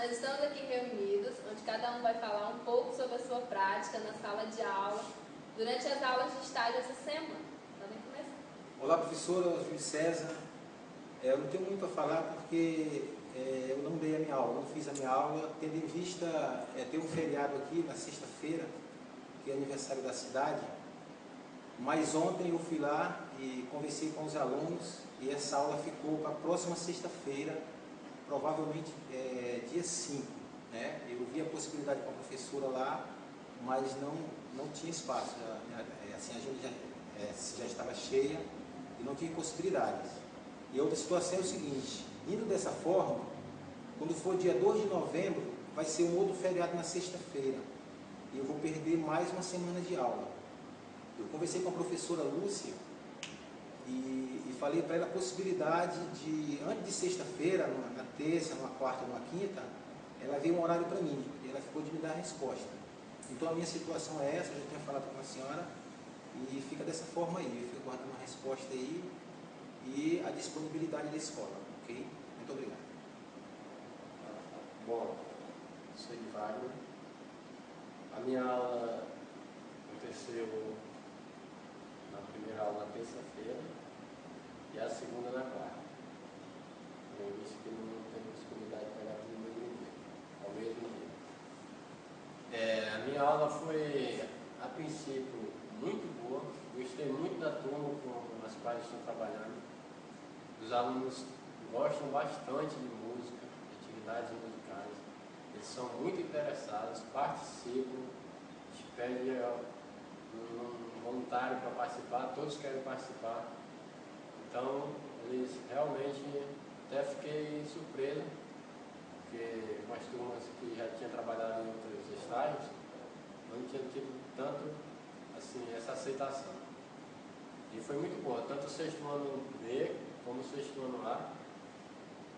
nós estamos aqui reunidos, onde cada um vai falar um pouco sobre a sua prática na sala de aula, durante as aulas de estágio essa semana. Podem começar. Olá, professora Júlio César. Eu não tenho muito a falar porque eu não dei a minha aula, não fiz a minha aula, tendo em vista ter um feriado aqui na sexta-feira, que é aniversário da cidade, mas ontem eu fui lá e conversei com os alunos e essa aula ficou para a próxima sexta-feira, provavelmente dia 5, né? Eu vi a possibilidade com a professora lá, mas não tinha espaço, assim, a agenda já estava cheia e não tinha possibilidades. E a outra situação é o seguinte, indo dessa forma, quando for dia 2 de novembro, vai ser um outro feriado na sexta-feira, e eu vou perder mais uma semana de aula. Eu conversei com a professora Lúcia e falei para ela a possibilidade de, antes de sexta-feira, na terça, numa quarta, numa quinta, ela veio um horário para mim, e ela ficou de me dar a resposta. Então a minha situação é essa, eu já tinha falado com a senhora, e fica dessa forma aí, eu fico guardando uma resposta aí e a disponibilidade da escola, ok? Muito obrigado. Bom, sou Wagner. A minha aula aconteceu na primeira aula na terça-feira e a segunda na quarta. Eu disse que não tem possibilidade de pegar tudo no mesmo dia, ao mesmo dia. A minha aula foi, a princípio, muito boa. Gostei muito da turma com as quais estou trabalhando. Os alunos gostam bastante de música, de atividades musicais. Eles são muito interessados, participam, a gente pede um voluntário para participar, todos querem participar. Então, eles realmente, até fiquei surpreso, porque com as turmas que já tinham trabalhado em outros estágios, não tinha tido tanto assim, essa aceitação. E foi muito boa, tanto o sexto ano B como o sexto ano A.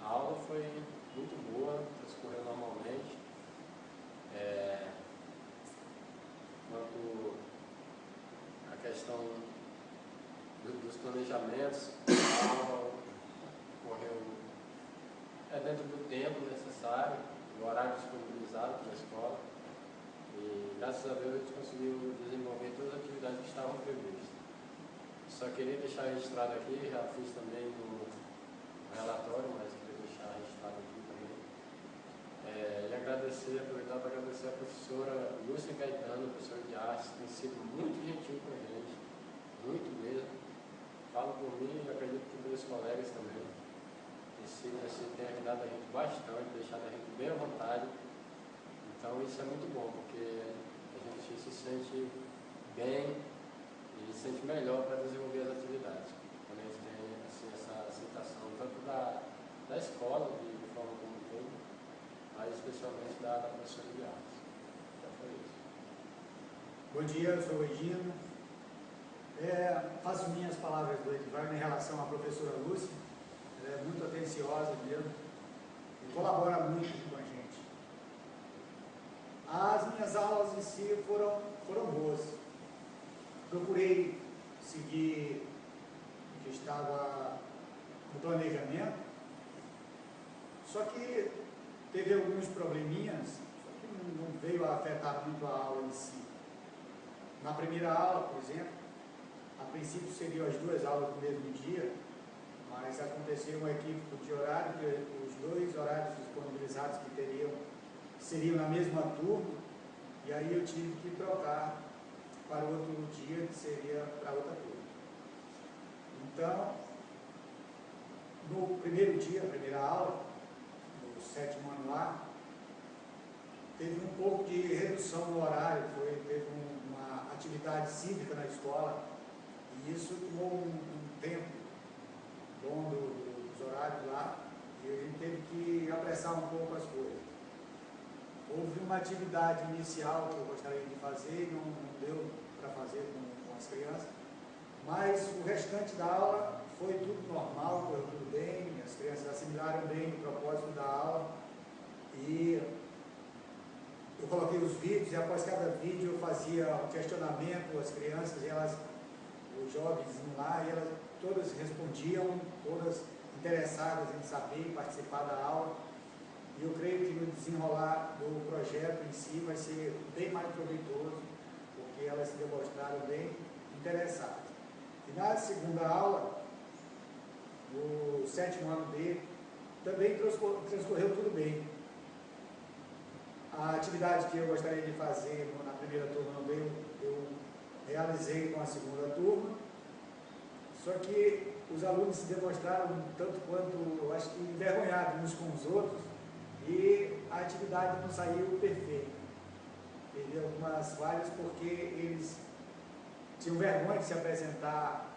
A aula foi muito boa, transcorreu normalmente. Quanto à questão dos planejamentos, a aula ocorreu dentro do tempo necessário, do horário disponibilizado pela escola. E graças a Deus a gente conseguiu desenvolver todas as atividades que estavam previstas. Só queria deixar registrado aqui, já fiz também no relatório, mas queria deixar registrado aqui também. E aproveitar para agradecer a professora Lúcia Caetano, professora de artes, tem sido muito gentil com a gente, muito mesmo. Falo por mim e acredito que meus colegas também. Tem ajudado a gente bastante, deixado a gente bem à vontade. Então isso é muito bom, porque a gente se sente bem e se sente melhor para desenvolver as atividades. Quando a gente tem assim, essa aceitação tanto da escola, de forma como um todo, mas especialmente da professora de artes. Já foi isso. Bom dia, eu sou o Egino. Faço minhas palavras do Edvard em relação à professora Lúcia. Ela é muito atenciosa mesmo e colabora muito com a gente. As minhas aulas em si foram boas. Procurei seguir o que estava no planejamento, só que teve alguns probleminhas, só que não veio a afetar muito a aula em si. Na primeira aula, por exemplo, a princípio seriam as duas aulas no mesmo dia, mas aconteceu um equívoco de horário, que os dois horários disponibilizados que seriam na mesma turma, e aí eu tive que trocar para o outro dia, que seria para outra turma. Então, no primeiro dia, a primeira aula, no sétimo ano lá, teve um pouco de redução no horário, teve uma atividade cívica na escola, e isso tomou um tempo bom dos horários lá, e a gente teve que apressar um pouco as coisas. Houve uma atividade inicial que eu gostaria de fazer, não deu para fazer com as crianças, mas o restante da aula foi tudo normal, correu tudo bem, as crianças assimilaram bem o propósito da aula, e eu coloquei os vídeos, e após cada vídeo eu fazia um questionamento às crianças, e os jovens iam lá, e elas todas respondiam, todas interessadas em saber e participar da aula. E eu creio que no desenrolar do projeto em si vai ser bem mais proveitoso, porque elas se demonstraram bem interessadas. E na segunda aula, no 7º ano B, também transcorreu tudo bem. A atividade que eu gostaria de fazer na primeira turma no B, eu realizei com a segunda turma, só que os alunos se demonstraram um tanto quanto, eu acho que envergonhados uns com os outros, e a atividade não saiu perfeita. Teve algumas falhas porque eles tinham vergonha de se apresentar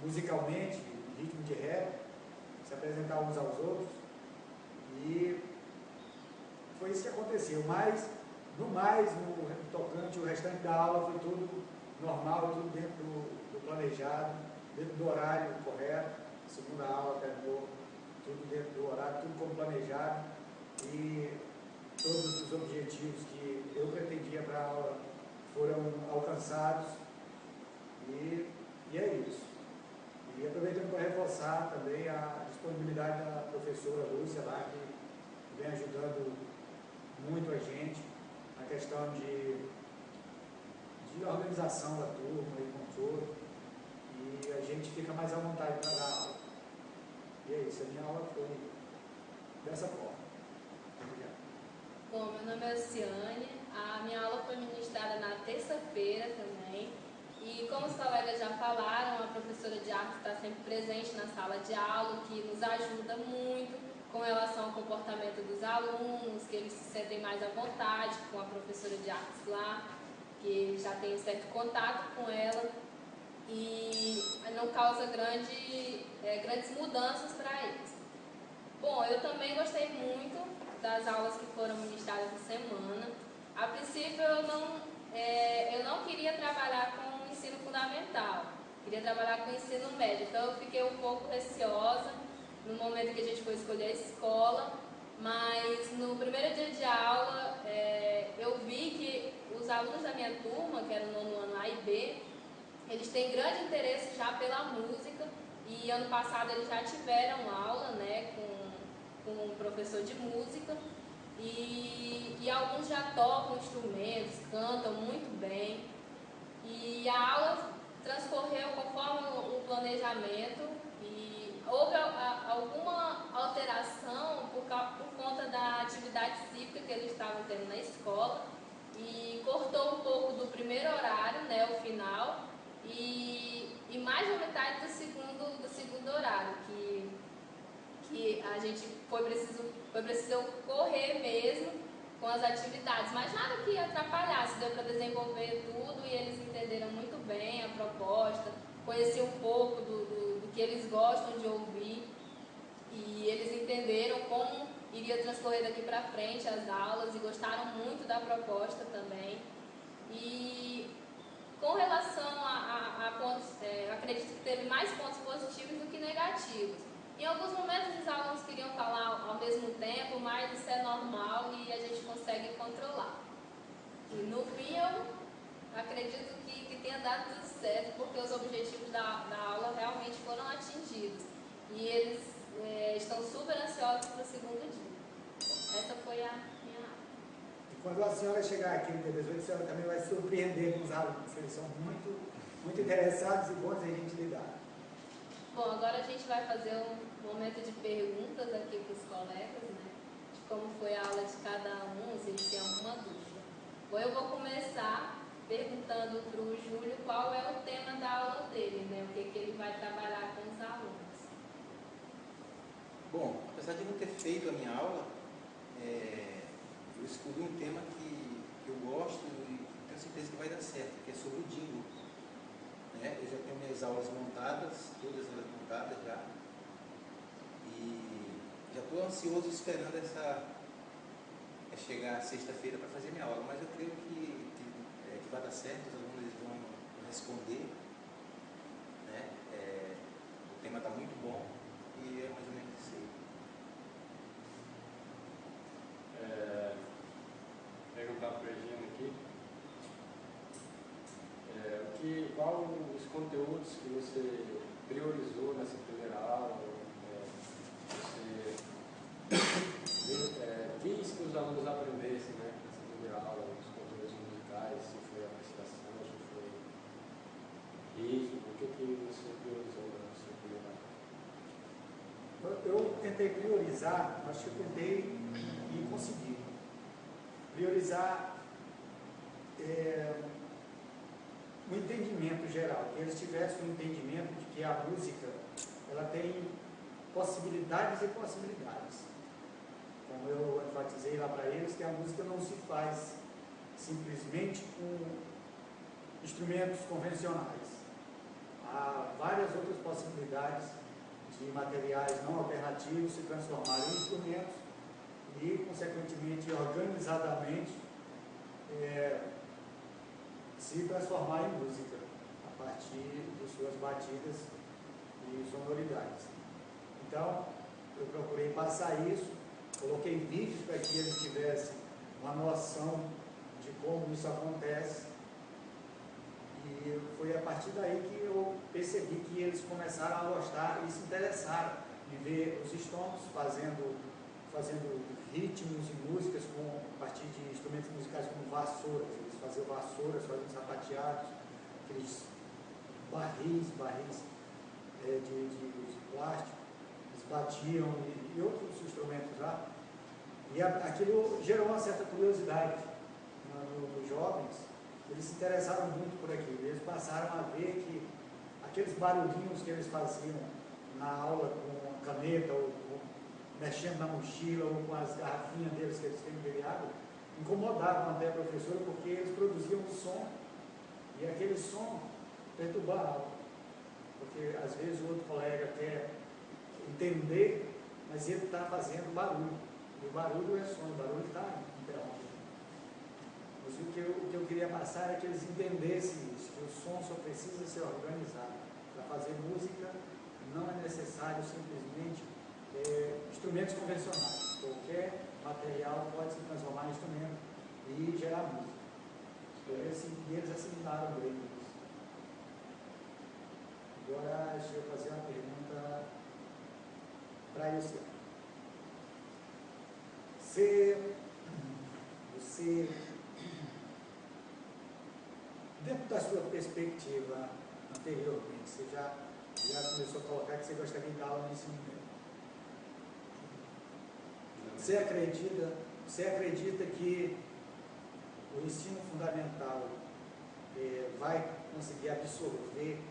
musicalmente, em ritmo de rap, se apresentar uns aos outros, e foi isso que aconteceu. Mas, no tocante, o restante da aula foi tudo normal, tudo dentro do planejado, dentro do horário correto. A segunda aula terminou tudo dentro do horário, tudo como planejado, e todos os objetivos que eu pretendia para a aula foram alcançados, e é isso. E aproveitando para reforçar também a disponibilidade da professora Lúcia lá, que vem ajudando muito a gente na questão de organização da turma e controle, e a gente fica mais à vontade para dar aula. E é isso, a minha aula foi dessa forma. Obrigado. Bom, meu nome é Luciane, a minha aula foi ministrada na terça-feira também, e como os colegas já falaram, a professora de arte está sempre presente na sala de aula, o que nos ajuda muito com relação ao comportamento dos alunos, que eles se sentem mais à vontade com a professora de artes lá, que já tem um certo contato com ela, e não causa grandes mudanças para eles. Bom, eu também gostei muito das aulas que foram ministradas essa semana. A princípio eu não queria trabalhar com o ensino fundamental, queria trabalhar com o ensino médio, então eu fiquei um pouco receosa no momento que a gente foi escolher a escola, mas no primeiro dia de aula eu vi que os alunos da minha turma, que eram no 9º ano A e B, eles têm grande interesse já pela música, e ano passado eles já tiveram aula, né, com um professor de música, e alguns já tocam instrumentos, cantam muito bem, e a aula transcorreu conforme o planejamento, e houve alguma alteração por conta da atividade cívica que eles estavam tendo na escola, e cortou um pouco do primeiro horário, né, o final, e mais da metade do segundo horário, que a gente foi preciso correr mesmo com as atividades, mas nada que atrapalhasse, deu para desenvolver tudo, e eles entenderam muito bem a proposta, conheciam um pouco do que eles gostam de ouvir, e eles entenderam como iria transcorrer daqui para frente as aulas, e gostaram muito da proposta também. E com relação a pontos, acredito que teve mais pontos positivos do que negativos. Em alguns momentos os alunos queriam falar ao mesmo tempo, mas isso é normal e a gente consegue controlar. E no fim eu acredito que tenha dado tudo certo, porque os objetivos da aula realmente foram atingidos. E eles estão super ansiosos para o segundo dia. Essa foi a minha aula. E quando a senhora chegar aqui no T18, a senhora também vai se surpreender com os alunos, eles são muito, muito interessados e bons em a gente lidar. Bom, agora a gente vai fazer um momento de perguntas aqui para os colegas, né? De como foi a aula de cada um, se eles têm alguma dúvida. Bom, eu vou começar perguntando para o Júlio qual é o tema da aula dele, né? O que ele vai trabalhar com os alunos. Bom, apesar de não ter feito a minha aula, eu escolhi um tema que eu gosto e tenho certeza que vai dar certo, que é sobre o jingle. Eu já tenho minhas aulas montadas, todas elas montadas já, e já estou ansioso esperando chegar sexta-feira para fazer minha aula, mas eu creio que vai dar certo, os alunos vão responder, né? O tema está muito bom e é mais ou menos isso aí. Perguntar para o Regina aqui. Qual os conteúdos que você priorizou nessa primeira aula? Você quis que os alunos aprendessem, né, nessa primeira aula, os conteúdos musicais, se foi apreciação, se foi ritmo, o que você priorizou na sua primeira aula? Eu tentei priorizar, acho que eu tentei e consegui. Priorizar o entendimento geral, que eles tivessem um entendimento de que a música ela tem possibilidades e possibilidades. Como eu enfatizei lá para eles, que a música não se faz simplesmente com instrumentos convencionais. Há várias outras possibilidades de materiais não alternativos se transformarem em instrumentos e, consequentemente, organizadamente, se transformar em música a partir de suas batidas e sonoridades. Então, eu procurei passar isso, coloquei vídeos para que eles tivessem uma noção de como isso acontece, e foi a partir daí que eu percebi que eles começaram a gostar e se interessaram em ver os Stones fazendo ritmos e músicas a partir de instrumentos musicais como vassouras. Eles faziam vassouras, faziam sapateados, aqueles barris de plástico, eles batiam e outros instrumentos lá. E aquilo gerou uma certa curiosidade nos jovens. Eles se interessaram muito por aquilo. Eles passaram a ver que aqueles barulhinhos que eles faziam na aula com a caneta, ou mexendo na mochila, ou com as garrafinhas deles que eles têm de água, incomodavam até a professora, porque eles produziam um som, e aquele som perturbava a aula. Porque às vezes o outro colega quer entender, mas ele está fazendo barulho. E o barulho é som, o barulho está interrompendo. Mas o que eu queria passar é que eles entendessem isso, que o som só precisa ser organizado. Para fazer música não é necessário simplesmente instrumentos convencionais. Qualquer material pode se transformar em instrumento e gerar música. E eles assimilaram bem isso. Agora, deixa eu fazer uma pergunta para você. Você, dentro da sua perspectiva anteriormente, você já começou a colocar que você gostaria de dar aula no ensino médio. Você acredita que o ensino fundamental vai conseguir absorver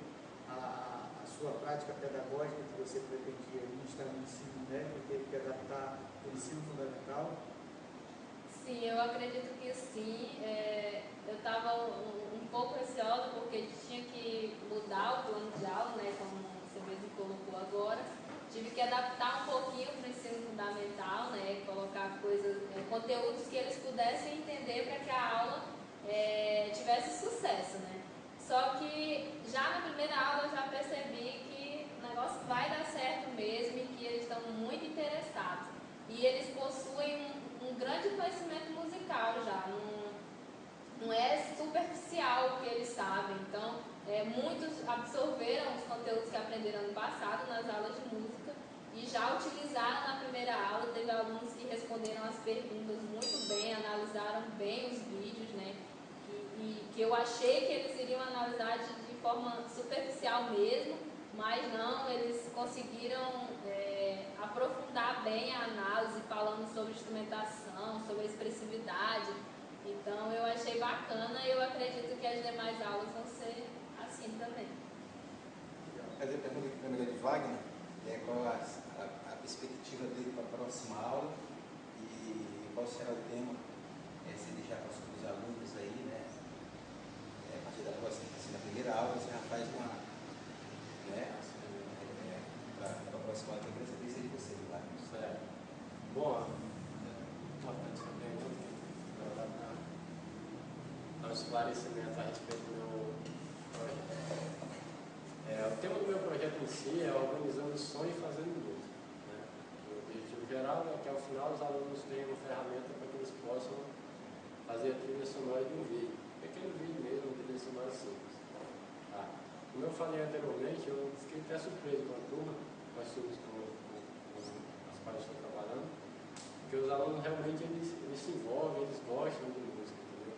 a sua prática pedagógica que você pretendia ministrar no ensino médio e teve que adaptar o ensino fundamental? Sim, eu acredito que sim. Eu estava um pouco receosa porque tinha que mudar o plano de aula, né, como você mesmo colocou agora. Tive que adaptar um pouquinho para o ensino fundamental, né, colocar conteúdos que eles pudessem entender para que a aula tivesse sucesso, né. Só que já na primeira aula eu já percebi que o negócio vai dar certo mesmo e que eles estão muito interessados. E eles possuem um grande conhecimento musical já, não é superficial o que eles sabem. Então, muitos absorveram os conteúdos que aprenderam no passado nas aulas de música e já utilizaram na primeira aula. Teve alunos que responderam as perguntas muito bem, analisaram bem os vídeos, né? Que eu achei que eles iriam analisar de forma superficial mesmo, mas não, eles conseguiram aprofundar bem a análise, falando sobre instrumentação, sobre a expressividade. Então eu achei bacana e eu acredito que as demais aulas vão ser assim também. Vou fazer a pergunta aqui primeiro de Wagner, qual a perspectiva dele para a próxima aula e qual será o tema, se ele já passou com os alunos aí, né? A partir da próxima, assim, na primeira aula você já faz uma, né? Para a próxima aula, eu queria saber se é de você, Wagner. Certo. Bom, importante também, dar um esclarecimento a respeito do meu projeto. O tema do meu projeto em si é organizando som e fazendo música, né? O objetivo geral é que ao final os alunos tenham uma ferramenta para que eles possam fazer a trilha sonora de um vídeo, pequeno vídeo mesmo, uma trilha sonora simples. Tá? Como eu falei anteriormente, eu fiquei até surpreso com a turma, com as turmas com as quais eu estou trabalhando, porque porque os alunos realmente eles se envolvem, eles gostam de música, entendeu?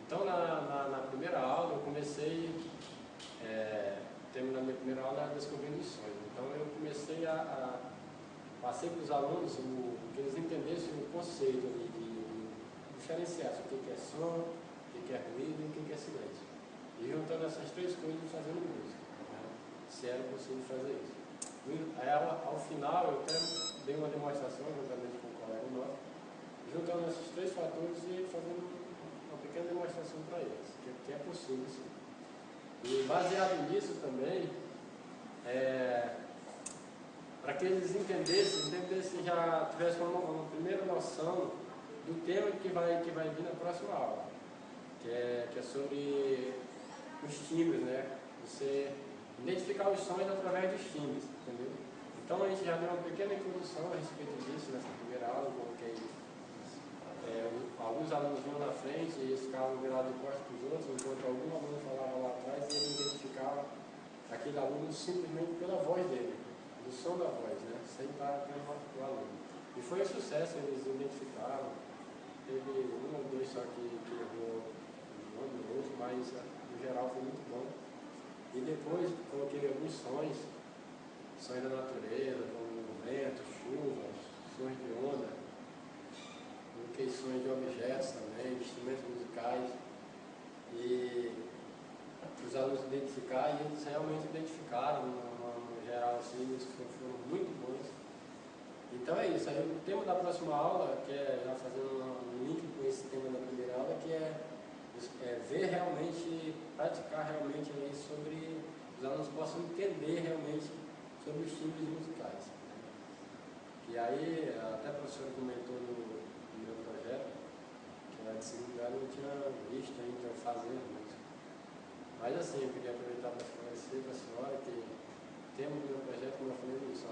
Então na primeira aula eu comecei, terminando a minha primeira aula, descobrindo os sonhos. Então eu comecei passei para os alunos que eles entendessem o conceito ali, de diferenciar o que é som, o que é ruído e o que é silêncio. E juntando essas três coisas fazendo música, né? Se era possível fazer isso. Aí, ao final eu até dei uma demonstração juntamente com um colega nosso, juntando esses três fatores e fazendo uma pequena demonstração para eles, que é possível sim. E baseado nisso também, para que eles entendessem, já tivessem uma primeira noção do tema que vai vir na próxima aula, que é sobre os timbres, né? Você identificar os sons através dos timbres, entendeu? Então a gente já deu uma pequena introdução a respeito disso nessa primeira aula, coloquei alguns alunos vinham na frente e eles ficavam virados de costas para os outros, enquanto algum aluno falava lá atrás e ele identificava aquele aluno simplesmente pela voz dele, do som da voz, né? Sem estar com o aluno. E foi um sucesso, eles identificaram. Teve um ou dois só que errou um ou outro, mas no geral foi muito bom. E depois coloquei alguns sons da natureza, como vento, chuva, sons de onda. Coloquei sons de objetos também, de instrumentos musicais. E os alunos identificaram, e eles realmente identificaram, no geral, assim, eles foram muito bons. Então é isso, aí o tema da próxima aula, que é já fazendo um link com esse tema da primeira aula, que é ver realmente, praticar realmente aí sobre, os alunos possam entender realmente sobre os timbres musicais. E aí, até a professora comentou no meu projeto, que ela de segundo lugar não tinha visto ainda eu fazer música. Mas assim, eu queria aproveitar para esclarecer para a senhora que temos no meu projeto, como eu falei nisso,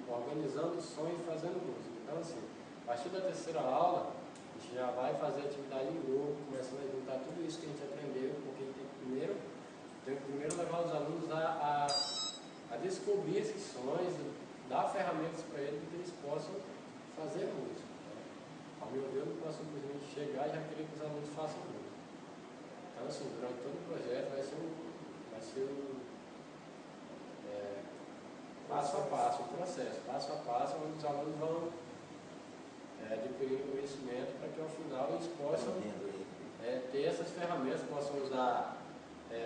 organizando sonhos e fazendo música. Então assim, a partir da terceira aula, a gente já vai fazer atividade em grupo, começando a juntar tudo isso que a gente aprendeu, porque a gente tem que primeiro levar os alunos a descobrir esses sonhos, dar ferramentas para eles que eles possam fazer música. Ao meu Deus, não posso simplesmente chegar e já querer que os alunos façam música. Então, assim, durante todo o projeto vai ser um passo a passo, um processo, passo a passo, onde os alunos vão adquirindo conhecimento para que ao final eles possam ter essas ferramentas, possam usar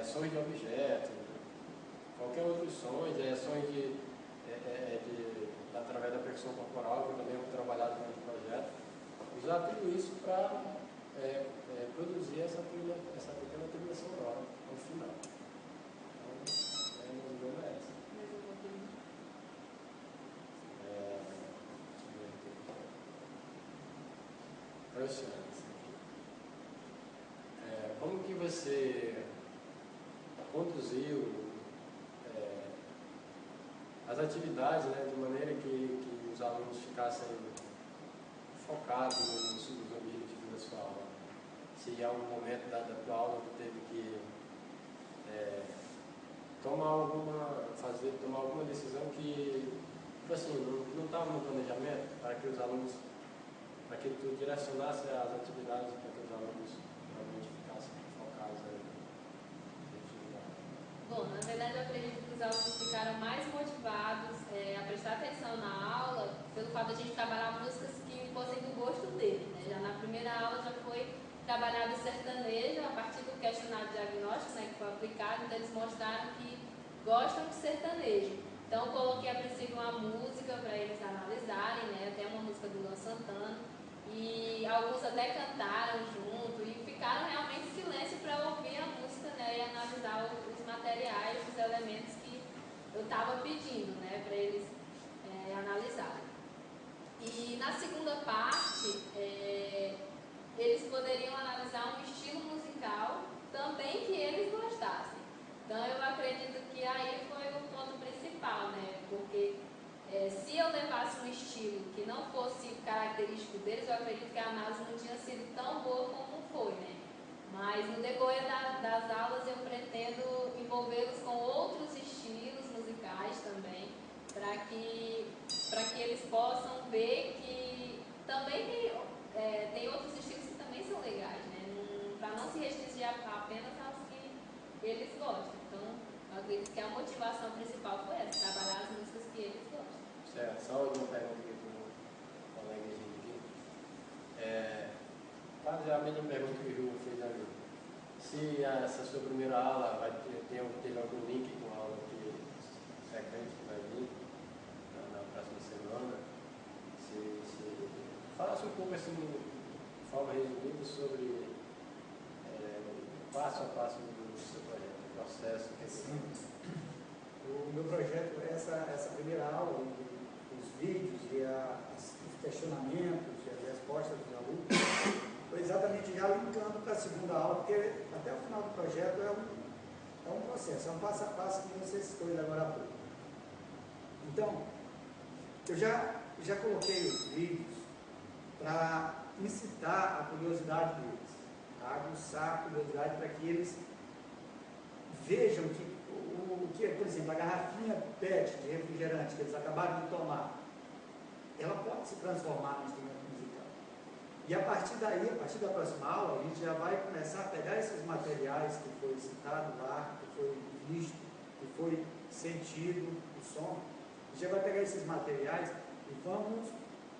sons de objetos, qualquer outros sons, sons através da percussão corporal, que eu também vou trabalhar durante o projeto, usar tudo isso para produzir essa pequena trilha sonora ao final. Então, mais ou menos essa. Como que você conduziu as atividades, né, de maneira que os alunos ficassem focados nos objetivos da sua aula? Se há um momento da tua aula que teve que tomar alguma decisão que, tipo assim, não estava no planejamento, para que os alunos, para que tu direcionasse as atividades para que os alunos realmente ficassem focados aí. Bom, na verdade eu acredito que os alunos ficaram mais motivados a prestar atenção na aula pelo fato de a gente trabalhar músicas que fossem do gosto dele, né? Já na primeira aula já foi trabalhado o sertanejo a partir do questionário diagnóstico, né, que foi aplicado, então eles mostraram que gostam de sertanejo. Então eu coloquei a princípio uma música para eles analisarem, né, até uma música do Luan Santana, e alguns até cantaram junto e ficaram realmente em silêncio para ouvir a música, né, e analisar os materiais, os elementos que eu estava pedindo, né, para eles analisarem. E na segunda parte, eles poderiam analisar um estilo musical também que eles gostassem. Então eu acredito que aí foi o ponto principal, né? Porque se eu levasse um estilo que não fosse característico deles, eu acredito que a análise não tinha sido tão boa como foi, né? Mas no decorrer das aulas eu pretendo envolvê-los com outros estilos musicais também, para que eles possam ver que também também tem outros estilos que também são legais, né? Para não se restringir apenas aos que eles gostam. Então, eu acredito que a motivação principal foi essa, trabalhar as músicas que eles gostam. Certo, só uma pergunta aqui para o colega Henrique. Quase a mesma pergunta que o Rio fez ali. Se essa sua primeira aula teve algum link com a aula que sequente que vai vir na próxima semana, se falasse um pouco assim, de forma resumida, sobre o passo a passo do seu projeto, o processo. O meu projeto, essa primeira aula, os vídeos e os questionamentos e as respostas dos alunos, foi exatamente já linkando para a segunda aula, porque até o final do projeto é um processo, é um passo a passo que você citou agora há pouco. Então, eu já coloquei os vídeos para incitar a curiosidade deles, a aguçar a curiosidade para que eles vejam que, por exemplo, a garrafinha PET de refrigerante que eles acabaram de tomar, ela pode se transformar num instrumento musical. E a partir daí, a partir da próxima aula, a gente já vai começar a pegar esses materiais que foi citado lá, que foi visto, que foi sentido o som, a gente já vai pegar esses materiais e vamos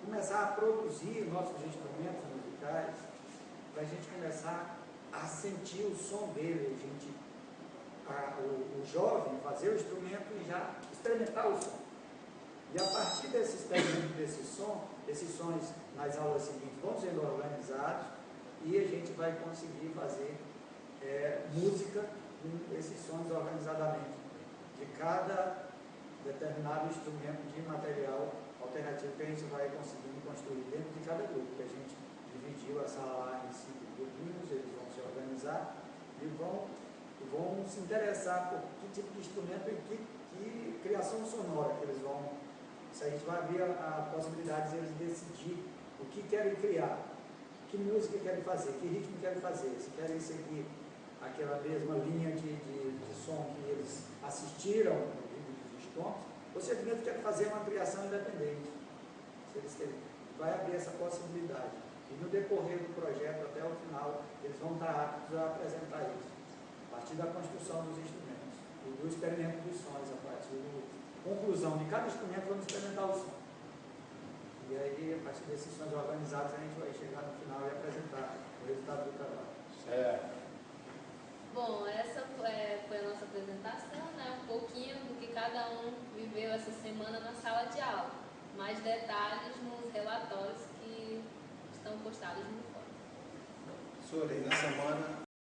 começar a produzir nossos instrumentos musicais, para a gente começar a sentir o som dele, o jovem fazer o instrumento e já experimentar o som. E a partir desse experimento desse som, esses sons nas aulas seguintes vão sendo organizados e a gente vai conseguir fazer música com esses sons organizadamente de cada determinado instrumento de material alternativo que a gente vai conseguindo construir dentro de cada grupo, que a gente dividiu a sala em 5 grupinhos, eles vão se organizar e vão se interessar por que tipo de instrumento e que criação sonora que eles vão. Se a gente vai abrir a possibilidade de eles decidir o que querem criar, que música querem fazer, que ritmo querem fazer, se querem seguir aquela mesma linha de som que eles assistiram no vídeo dos Stones, ou simplesmente querem fazer uma criação independente. Se eles querem, vai abrir essa possibilidade. E no decorrer do projeto, até o final, eles vão estar aptos a apresentar isso, a partir da construção dos instrumentos, e do experimento dos sons, a partir da conclusão de cada instrumento, vamos experimentar o som. E aí, a partir desses sons organizados, a gente vai chegar no final e apresentar o resultado do trabalho. Certo. Bom, essa foi a nossa apresentação, né? Um pouquinho do que cada um viveu essa semana na sala de aula. Mais detalhes nos relatórios que estão postados no fórum. Professor, aí na semana